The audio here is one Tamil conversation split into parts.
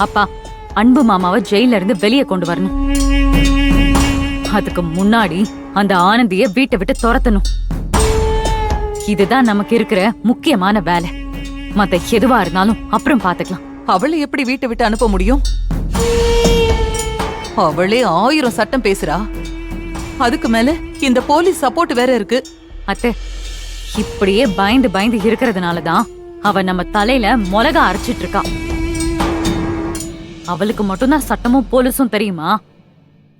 அப்பா அன்பு மாமாவை ஜெயில இருந்து வெளியே கொண்டு வரணும். அதுக்கு முன்னாடி அந்த ஆனந்திய வீட்டை விட்டு துரத்தணும். இதுதான் நமக்கு இருக்கிற முக்கியமான வேலை. மத்த எதுவா இருந்தாலும் அப்புறம் பாத்துக்கலாம். அவளை எப்படி வீட்டை விட்டு அனுப்ப முடியும்? அவளே 1000 சட்டம் பேசுறா. அதுக்கு மேல இந்த போலீஸ் சப்போர்ட் வேற இருக்கு. அத்தை, இப்படியே பயந்து பயந்து இருக்கிறதுனாலதான் அவ நம்ம தலையில மிளகா அரைச்சிட்டு இருக்கா. அவளுக்கு மட்டும்தான் சட்டமும் போலீஸும் தெரியுமா?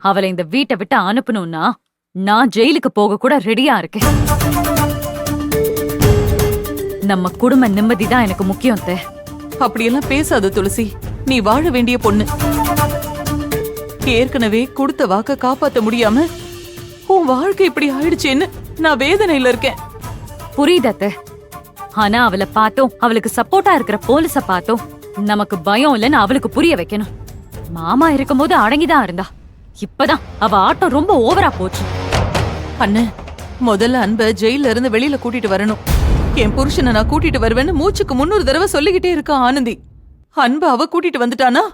அவளை இந்த வீட்டை விட்டு அனுப்பணும்னா நான் ஜெயிலுக்கு போக கூட ரெடியா இருக்கேன். நம்ம குடும்ப நிம்மதிதான் எனக்கு முக்கியம் அத்தை. அப்படியெல்லாம் பேசாத துளசி. நீ வாழ வேண்டிய பொண்ணு. ஏற்கனவே கொடுத்த வாக்க காப்பாத்த முடியாம உன் வாழ்க்கை இப்படி ஆயிடுச்சேன்னு நான் வேதனையில இருக்கேன். புரியுது அத்தை. ஆனா அவளை பார்த்தோம், அவளுக்கு சப்போர்ட்டா இருக்கிற போலீஸ பார்த்தோம் நமக்கு பயம் இல்லைன்னு அவளுக்கு புரிய வைக்கணும். மாமா இருக்கும்போது அடங்கிதான் இருந்தா. இப்பதான் அவ ஆட்டம் ரொம்ப ஓவரா போச்சு. அண்ணன், முதல்ல அன்ப ஜெயில இருந்து வெளியில கூட்டிட்டு வரணும். என் புருஷனை நான் கூட்டிட்டு வருவேன்னு மூச்சுக்கு 300 தடவை சொல்லிக்கிட்டே இருக்கா ஆனந்தி. அன்ப அவ கூட்டிட்டு வந்துட்டானா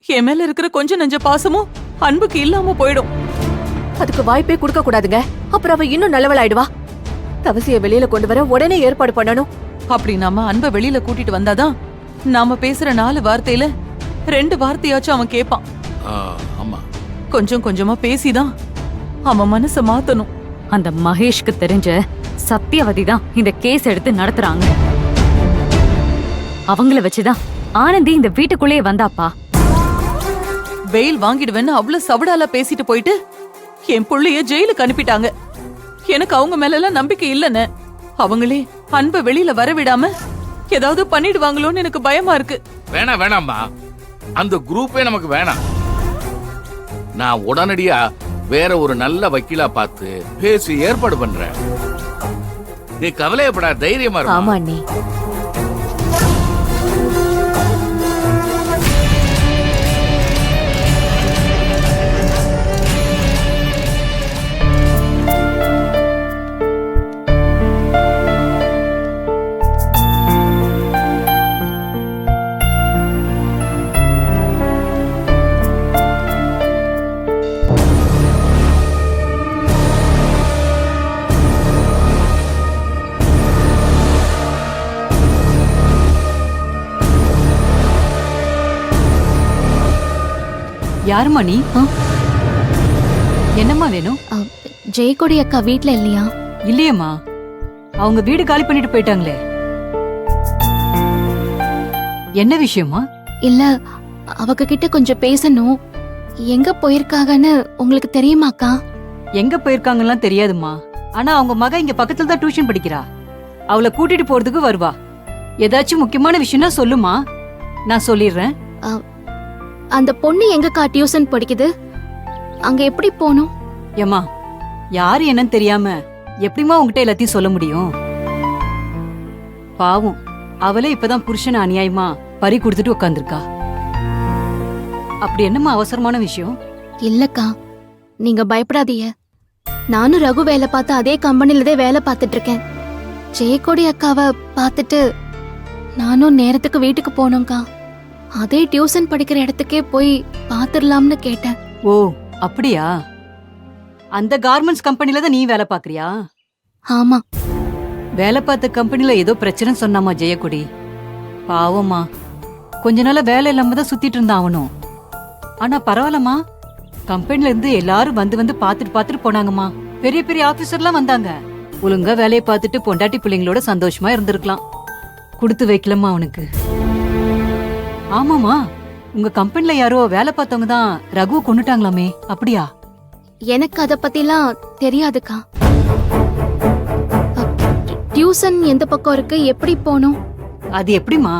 என் மேல இருக்கிற கொஞ்ச நெஞ்ச பாசமும் அன்புக்கு இல்லாம போயிடும். அதுக்கு வாய்ப்பே கொடுக்க கூடாதுங்க. அப்புறம் அவ இன்னும் நல்லவளாயிடுவா. தவசிய வெளியில கொண்டு வர உடனே ஏற்பாடு பண்ணணும். அப்படி நாம அன்ப வெளியில கூட்டிட்டு வந்தாதான் நாம பேசுற 4 வார்த்தையில 2 வார்த்தையாச்சும் அவன் கேட்பான். கொஞ்சம் கொஞ்சமா பேசிதான் அவன் மனச மாத்தணும். அந்த மகேஷ்க்கு தெரிஞ்ச சத்தியவதி தான் இந்த கேஸ் எடுத்து நடத்துறாங்க. அவங்கள வச்சுதான் ஆனந்தி இந்த வீட்டுக்குள்ளேயே வந்தாப்பா. பெயில் வாங்கிடுவேன்னு அவ்வளவு சவடாலா பேசிட்டு போயிட்டு என் புள்ளைய ஜெயிலுக்கு அனுப்பிட்டாங்க. எனக்கு அவங்க மேல எல்லாம் நம்பிக்கை இல்லன்னு. அவங்களே அன்பை வெளியில வரவிடாம ஏதாவது பண்ணிடுவாங்களோன்னு எனக்கு பயமா இருக்கு. வேணாம்மா, அந்த குரூப்பே நமக்கு வேணாம். நான் உடனடியா வேற ஒரு நல்ல வக்கீலா பார்த்து பேசி ஏற்பாடு பண்றேன். நீ கவலையப்படா, தைரியமா இரு. ஆமா அண்ணி. யாருமா நீ? என்னம்மா வேணும்? ஜெயக்கொடி அக்கா வீட்ல இல்லையா? இல்லையம்மா, அவங்க வீடு காலி பண்ணிட்டு போயிட்டாங்களே. என்ன விஷயமா? இல்ல, அவங்க கிட்ட கொஞ்சம் பேசணும். எங்க போயிருக்காங்கன்னு உங்களுக்கு தெரியுமாக்கா? எங்க போயிருக்காங்கலாம் தெரியாதுமா. ஆனா அவங்க மக இங்க பக்கத்துல தான் டியூஷன் படிக்கிறா. அவளை கூட்டிட்டு போறதுக்கு வருவா. ஏதாச்சும் முக்கியமான விஷயம்னா சொல்லுமா, நான் சொல்லிடுறேன். அந்த பொண்ணு எங்கக்கா டியூஷன் படிக்குது? அங்க எப்படி போகணும்? ஏமா, யாரு என்னன்னு தெரியாம எப்படிமா உங்ககிட்ட எல்லாத்தையும் சொல்ல முடியும்? பாவம், அவளே இப்பதான் புருஷனை அநியாயமா பறி கொடுத்துட்டு உட்காந்துருக்கா. அப்படி என்னமா அவசரமான விஷயம்? இல்லக்கா, நீங்க பயப்படாதீங்க. நானும் ரகு வேலை பார்த்து அதே கம்பெனில தான் வேலை பார்த்துட்டு இருக்கேன். ஜெயக்கொடி அக்காவை பார்த்துட்டு நானும் நேரத்துக்கு வீட்டுக்கு போனோம்க்கா. அதே டியூஷன் படிக்கிற இடத்துக்கே போய் பாத்துடலாம்னு கேட்டேன். ஓ, அப்படியா? அந்த கார்மெண்ட்ஸ் கம்பெனில தான் நீ வேலை பாக்குறியா? ஆமா. வேலை பார்த்த கம்பெனில ஏதோ பிரச்சனை சொன்னாமா ஜெயக்குடி. பாவமா, கொஞ்ச நாள வேலை இல்லாம தான் சுத்திட்டு இருந்தா அவனும். ஆனா பரவாயில்லமா, கம்பெனில இருந்து எல்லாரும் வந்து பாத்துட்டு போனாங்கம்மா. பெரிய பெரிய ஆபீசர்லாம் வந்தாங்க. ஒழுங்கா வேலையை பார்த்துட்டு பொண்டாட்டி பிள்ளைங்களோட சந்தோஷமா இருந்திருக்கலாம். கொடுத்து வைக்கலமா அவனுக்கு. ஆமாமா, உங்க கம்பெனில யாரோ வேலை பார்த்தவங்க தான் ரகுவை கொன்னுட்டாங்களாமே, அப்படியா? எனக்கு அத பத்திலாம் தெரியாதுக்கா. டியூஷன் எந்த பக்கம் இருக்கு, எப்படி போகணும்? அது எப்படிமா?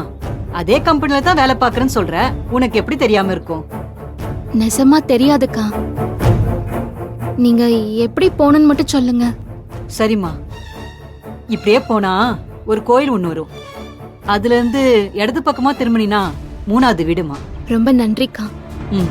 அதே கம்பெனில தான் வேலை பாக்குறேன்னு சொல்ற, உனக்கு எப்படி தெரியாம இருக்கும்? நெசமா தெரியாதுக்கா. நீங்க எப்படி போகணும்னு மட்டும் சொல்லுங்க. சரிம்மா, இப்படியே போனா ஒரு கோயில் ஒண்ணு வரும். அதுல இருந்து இடது பக்கமா திரும்பினா 3வது வீடுமா. ரொம்ப நன்றிக்கா. ம்.